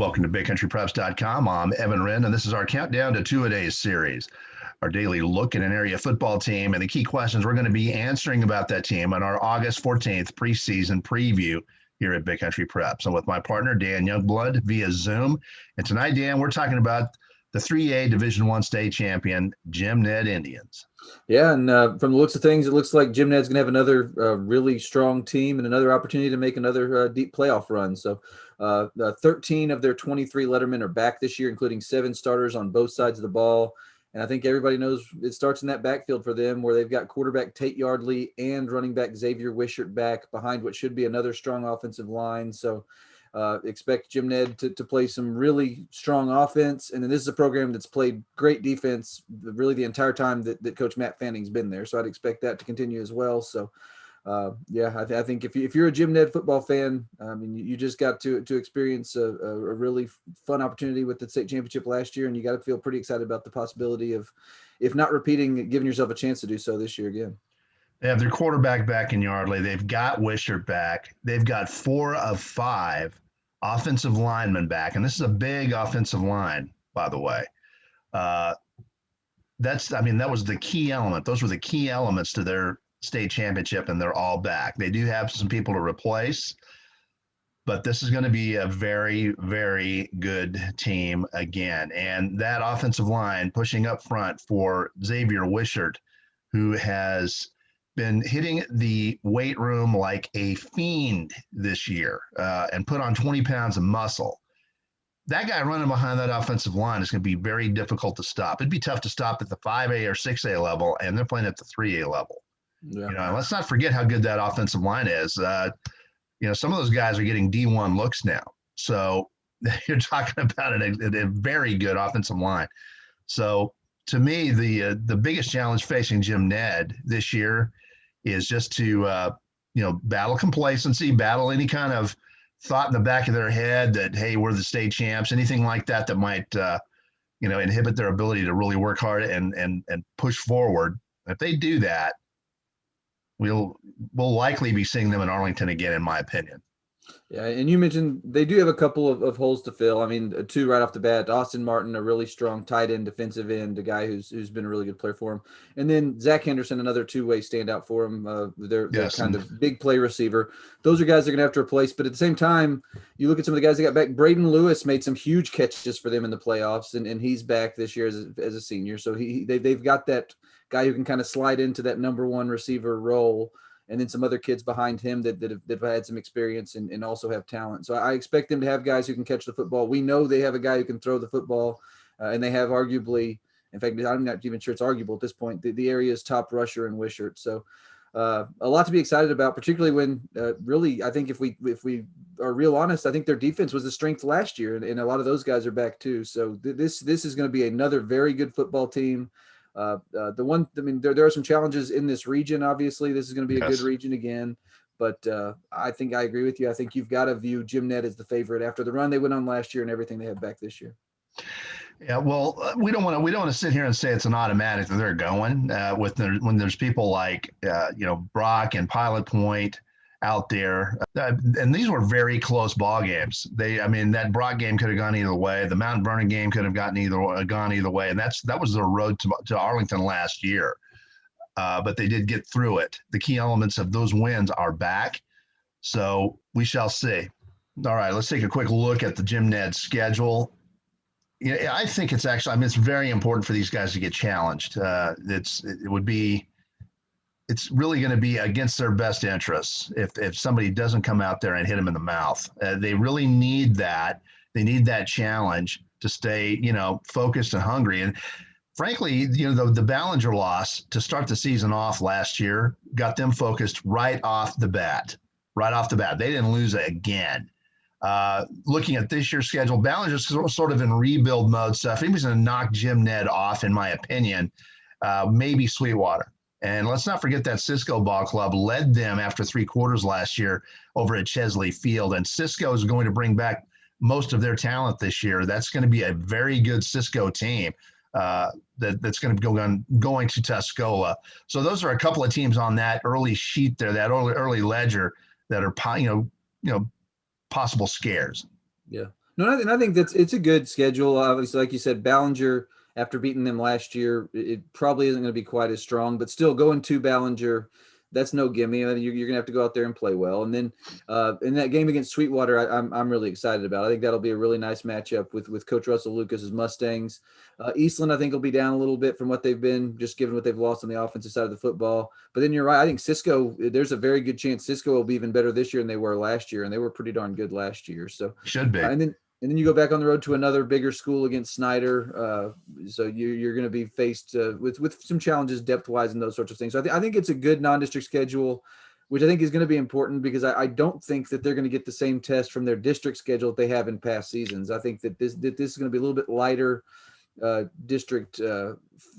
Welcome to BigCountryPreps.com. I'm Evan Wren, and this is our countdown to two-a-days series, our daily look at an area football team and the key questions we're going to be answering about that team on our August 14th preseason preview here at Big Country Preps. I'm with my partner, Dan Youngblood, via Zoom. And tonight, Dan, we're talking about the 3A Division I state champion, Jim Ned Indians. Yeah, and from the looks of things, it looks like Jim Ned's going to have another really strong team and another opportunity to make another deep playoff run. So 13 of their 23 lettermen are back this year, including 7 starters on both sides of the ball. And I think everybody knows it starts in that backfield for them, where they've got quarterback Tate Yardley and running back Xavier Wishart back behind what should be another strong offensive line. So expect Jim Ned to play some really strong offense. And then this is a program that's played great defense really the entire time that Coach Matt Fanning's been there. So I'd expect that to continue as well. So, I think if you're a Jim Ned football fan, I mean, you just got to experience a really fun opportunity with the state championship last year, and you got to feel pretty excited about the possibility of, if not repeating, giving yourself a chance to do so this year again. They have their quarterback back in Yardley. They've got Wishart back. They've got 4 of 5 offensive linemen back, and this is a big offensive line, by the way. That was the key element. Those were the key elements to their state championship, and they're all back. They do have some people to replace, but this is going to be a very, very good team again. And that offensive line pushing up front for Xavier Wishart, who has been hitting the weight room like a fiend this year and put on 20 pounds of muscle. That guy running behind that offensive line is going to be very difficult to stop. It'd be tough to stop at the 5A or 6A level, and they're playing at the 3A level. Yeah. And let's not forget how good that offensive line is. Some of those guys are getting D1 looks now. So you're talking about a very good offensive line. So to me, the biggest challenge facing Jim Ned this year is just to, battle complacency, battle any kind of thought in the back of their head that, hey, we're the state champs, anything like that might, inhibit their ability to really work hard and push forward. If they do that, we'll likely be seeing them in Arlington again, in my opinion. Yeah, and you mentioned they do have a couple of holes to fill. I mean, 2 right off the bat. Austin Martin, a really strong tight end, defensive end, a guy who's been a really good player for him. And then Zach Henderson, another 2-way standout for him. They're kind of big play receiver. Those are guys they're going to have to replace. But at the same time, you look at some of the guys they got back. Braden Lewis made some huge catches for them in the playoffs, and he's back this year as a senior. So they've got that guy who can kind of slide into that number 1 receiver role. And then some other kids behind him that have had some experience and also have talent. So I expect them to have guys who can catch the football. We know they have a guy who can throw the football, and they have arguably, in fact, I'm not even sure it's arguable at this point, the area's top rusher in Wishart. So a lot to be excited about, particularly when really, I think if we are real honest, I think their defense was the strength last year, and a lot of those guys are back too. So this is going to be another very good football team. There are some challenges in this region. Obviously, this is going to be a good region again, but I think I agree with you. I think you've got to view Jim Ned as the favorite after the run they went on last year and everything they have back this year. Yeah, well, we don't want to sit here and say it's an automatic that they're going when there's people like Brock and Pilot Point out there, and these were very close ball games. That Brock game could have gone either way. The Mount Vernon game could have gone either way, and that was their road to Arlington last year. But they did get through it. The key elements of those wins are back, so we shall see. All right, let's take a quick look at the Jim Ned schedule. Yeah, I think it's actually. It's very important for these guys to get challenged. It's really going to be against their best interests if somebody doesn't come out there and hit them in the mouth. They really need that. They need that challenge to stay, focused and hungry. And frankly, the Ballinger loss to start the season off last year got them focused right off the bat. They didn't lose it again. Looking at this year's schedule, Ballinger's sort of in rebuild mode stuff. He was going to knock Jim Ned off, in my opinion, maybe Sweetwater. And let's not forget that Cisco Ball Club led them after 3 quarters last year over at Chesley Field. And Cisco is going to bring back most of their talent this year. That's going to be a very good Cisco team that's going to going to Tuscola. So those are a couple of teams on that early sheet there, that early ledger that are possible scares. Yeah. No, and I think it's a good schedule. Obviously, like you said, Ballinger, after beating them last year, it probably isn't going to be quite as strong, but still going to Ballinger, that's no gimme. You're going to have to go out there and play well. And then in that game against Sweetwater, I'm really excited about. I think that'll be a really nice matchup with Coach Russell Lucas's Mustangs. Eastland, I think, will be down a little bit from what they've been, just given what they've lost on the offensive side of the football. But then you're right. I think Cisco, there's a very good chance Cisco will be even better this year than they were last year, and they were pretty darn good last year. So Should be. And then you go back on the road to another bigger school against Snyder. So you're going to be faced with some challenges depth wise and those sorts of things. So I think it's a good non-district schedule, which I think is going to be important because I don't think that they're going to get the same test from their district schedule that they have in past seasons. I think that this is going to be a little bit lighter district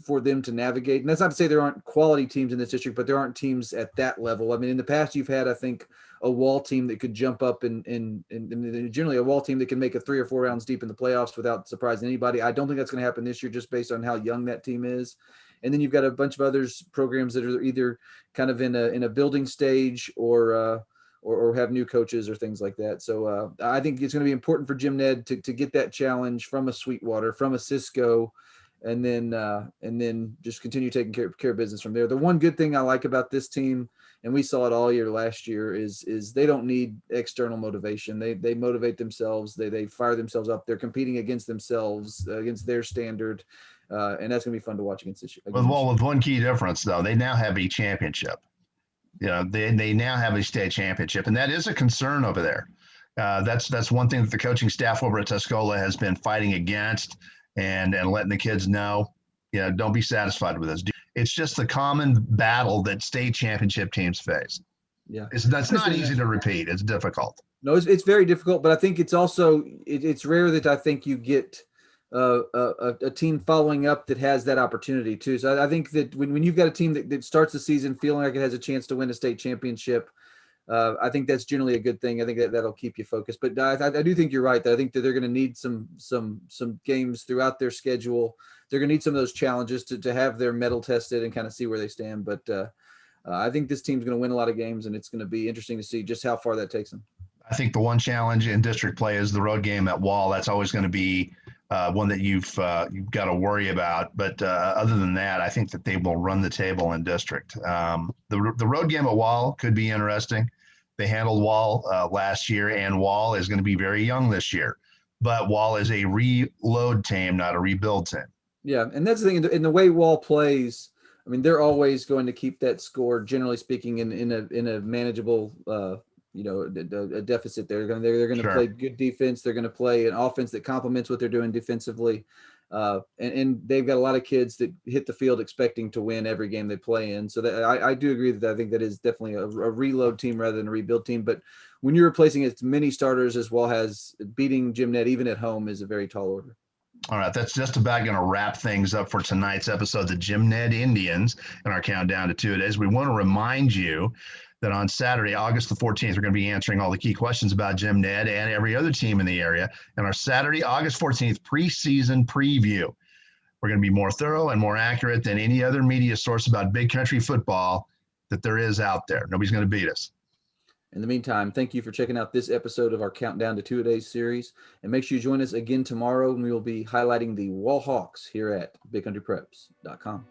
for them to navigate. And that's not to say there aren't quality teams in this district, but there aren't teams at that level. I mean, in the past, you've had, I think, a Wall team that could jump up and generally a Wall team that can make it 3 or 4 rounds deep in the playoffs without surprising anybody. I don't think that's going to happen this year just based on how young that team is. And then you've got a bunch of others programs that are either kind of in a building stage or have new coaches or things like that. So I think it's going to be important for Jim Ned to get that challenge from a Sweetwater, from a Cisco, and then just continue taking care of business from there. The one good thing I like about this team, and we saw it all year last year, is they don't need external motivation. They motivate themselves. They fire themselves up. They're competing against themselves, against their standard, and that's going to be fun to watch against this. With one key difference though, they now have a championship. They now have a state championship, and that is a concern over there. That's one thing that the coaching staff over at Tuscola has been fighting against, and letting the kids know, don't be satisfied with this. It's just the common battle that state championship teams face. Yeah, that's not easy to repeat. It's difficult. No, it's very difficult, but I think it's also it's rare that I think you get a team following up that has that opportunity too. So I think that when you've got a team that starts the season feeling like it has a chance to win a state championship, I think that's generally a good thing. I think that'll keep you focused. But I do think you're right. That I think that they're going to need some games throughout their schedule. They're going to need some of those challenges to have their mettle tested and kind of see where they stand. But I think this team's going to win a lot of games, and it's going to be interesting to see just how far that takes them. I think the one challenge in district play is the road game at Wall. That's always going to be one that you've got to worry about. But other than that, I think that they will run the table in district. The road game at Wall could be interesting. They handled Wall last year, and Wall is going to be very young this year. But Wall is a reload team, not a rebuild team. Yeah, and that's the thing. In the way Wall plays, I mean, they're always going to keep that score, generally speaking, in a manageable a deficit. They're going to Sure. play good defense. They're going to play an offense that complements what they're doing defensively. And they've got a lot of kids that hit the field expecting to win every game they play in. So that I do agree that I think that is definitely a reload team rather than a rebuild team. But when you're replacing as many starters as well as beating Jim Ned, even at home, is a very tall order. All right, that's just about going to wrap things up for tonight's episode, the Jim Ned Indians, and our countdown to 2 days. We want to remind you that on Saturday, August the 14th, we're going to be answering all the key questions about Jim Ned and every other team in the area. And our Saturday, August 14th, preseason preview. We're going to be more thorough and more accurate than any other media source about big country football that there is out there. Nobody's going to beat us. In the meantime, thank you for checking out this episode of our Countdown to 2 Days series. And make sure you join us again tomorrow when we will be highlighting the Wall Hawks here at BigCountryPreps.com.